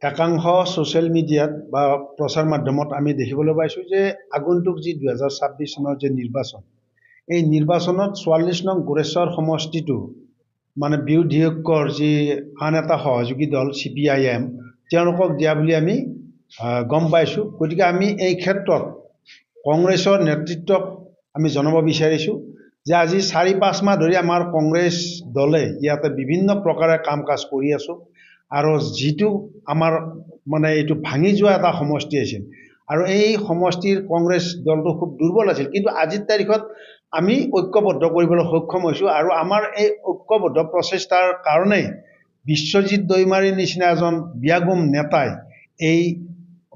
একাংশ ছ'চিয়েল মিডিয়াত বা প্ৰচাৰ মাধ্যমত আমি দেখিবলৈ পাইছোঁ যে আগন্তুক যি 2026 চনৰ যে নিৰ্বাচন, এই নিৰ্বাচনত 44 নং গোৰেশ্বৰ সমষ্টিটো মানে বিৰোধী ঐক্যৰ যি আন এটা সহযোগী দল CPIM তেওঁলোকক দিয়া বুলি আমি গম পাইছোঁ। গতিকে আমি এই ক্ষেত্ৰত কংগ্ৰেছৰ নেতৃত্বক আমি জনাব বিচাৰিছোঁ যে আজি 4-5 মাহ ধৰি আমাৰ কংগ্ৰেছ দলে ইয়াতে বিভিন্ন প্ৰকাৰে কাম কাজ কৰি আছোঁ আৰু যিটো আমাৰ মানে এইটো ভাঙি যোৱা এটা সমষ্টি আছিল আৰু এই সমষ্টিৰ কংগ্ৰেছ দলটো খুব দুৰ্বল আছিল, কিন্তু আজিৰ তাৰিখত আমি ঐক্যবদ্ধ কৰিবলৈ সক্ষম হৈছোঁ আৰু আমাৰ এই ঐক্যবদ্ধ প্ৰচেষ্টাৰ কাৰণেই বিশ্বজিৎ দৈমাৰীৰ নিচিনা এজন বিয়াগুম নেতাই এই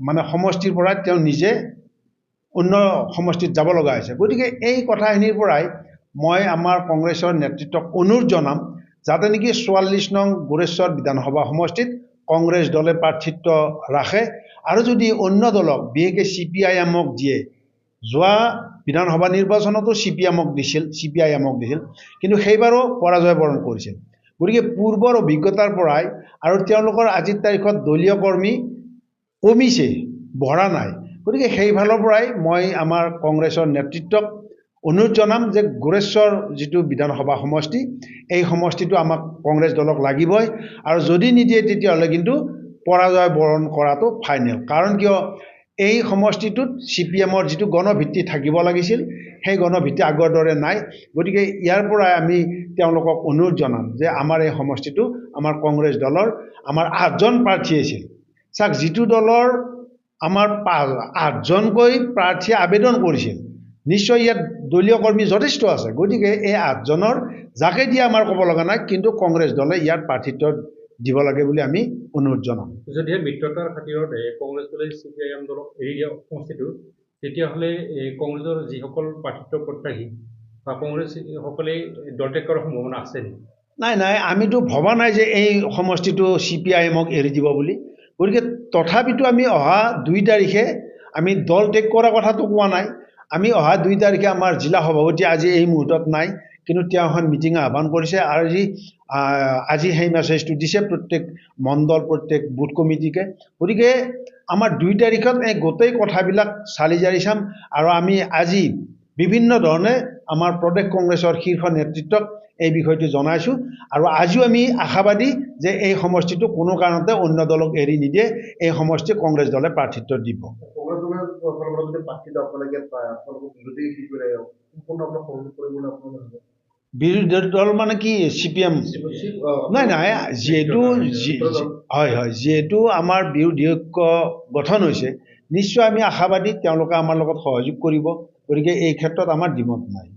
মানে সমষ্টিৰ পৰা তেওঁ নিজে অন্য সমষ্টিত যাব লগা হৈছে। গতিকে এই কথাখিনিৰ পৰাই মই আমাৰ কংগ্ৰেছৰ নেতৃত্বক অনুৰোধ জনাম যাতে নেকি 44 নং গোৰেশ্বৰ বিধানসভা সমষ্টিত কংগ্ৰেছ দলে প্ৰাৰ্থিত্ব ৰাখে আৰু যদি অন্য দলক বিশেষকৈ CPIMক দিয়ে, যোৱা বিধানসভা নিৰ্বাচনতো CPIMক দিছিল, কিন্তু সেইবাৰো পৰাজয় বৰণ কৰিছিল। গতিকে পূৰ্বৰ অভিজ্ঞতাৰ পৰাই আৰু তেওঁলোকৰ আজিৰ তাৰিখত দলীয় কৰ্মী কমিছে, বঢ়া নাই। গতিকে সেইফালৰ পৰাই মই আমাৰ কংগ্ৰেছৰ নেতৃত্বক অনুৰোধ জনাম যে গোৰেশ্বৰ যিটো বিধানসভা সমষ্টি, এই সমষ্টিটো আমাক কংগ্ৰেছ দলক লাগিবই আৰু যদি নিদিয়ে তেতিয়াহ'লে কিন্তু পৰাজয় বৰণ কৰাটো ফাইনেল। কাৰণ কিয় এই সমষ্টিটোত CPMৰ যিটো গণভিত্তি থাকিব লাগিছিল সেই গণভিত্তি আগৰ দৰে নাই। গতিকে ইয়াৰ পৰাই আমি তেওঁলোকক অনুৰোধ জনাম যে আমাৰ এই সমষ্টিটো আমাৰ কংগ্ৰেছ দলৰ আমাৰ 8জন প্ৰাৰ্থী আছিল। চাওক, যিটো দলৰ আমাৰ 8জনকৈ প্ৰাৰ্থী আবেদন কৰিছিল, নিশ্চয় ইয়াত দলীয় কৰ্মী যথেষ্ট আছে। গতিকে এই 8জনৰ যাকে দিয়ে আমাৰ ক'ব লগা নাই, কিন্তু কংগ্ৰেছ দলে ইয়াত প্ৰাৰ্থিত্ব দিব লাগে বুলি আমি অনুৰোধ জনাম। যদিহে মিত্ৰতাৰ খাতিৰত কংগ্ৰেছ দলে CPIM দলক এৰি দিয়া সমষ্টিটো, তেতিয়াহ'লে কংগ্ৰেছৰ যিসকল প্ৰাৰ্থিত্ব প্ৰত্যাশী বা কংগ্ৰেছ সকলে দল ত্যাগ কৰাৰ সম্ভাৱনা আছে নেকি? নাই, আমিতো ভবা নাই যে এই সমষ্টিটো CPIMক এৰি দিব বুলি। গতিকে তথাপিতো আমি অহা 2 তাৰিখে আমি দল ত্যাগ কৰাৰ কথাটো কোৱা নাই। আমি অহা 2 তাৰিখে আমাৰ জিলা সভাপতি আজি এই মুহূৰ্তত নাই, কিন্তু তেওঁ এখন মিটিং আহ্বান কৰিছে আৰু আজি সেই মেছেজটো দিছে প্ৰত্যেক মণ্ডল, প্ৰত্যেক বুথ কমিটিকে। গতিকে আমাৰ 2 তাৰিখত এই গোটেই কথাবিলাক চালি জাৰি চাম আৰু আমি আজি বিভিন্ন ধৰণে আমাৰ প্ৰদেশ কংগ্ৰেছৰ শীৰ্ষ নেতৃত্বক এই বিষয়টো জনাইছোঁ আৰু আজিও আমি আশাবাদী যে এই সমষ্টিটো কোনো কাৰণতে অন্য দলক এৰি নিদিয়ে, এই সমষ্টি কংগ্ৰেছ দলে প্ৰাৰ্থিত্ব দিব। বিৰোধী দল মানে কি CPM? নাই, যিহেতু যিহেতু আমাৰ বিৰোধী ঐক্য গঠন হৈছে, নিশ্চয় আমি আশাবাদী তেওঁলোকে আমাৰ লগত সহযোগ কৰিব। গতিকে এই ক্ষেত্ৰত আমাৰ দ্বিমত নাই।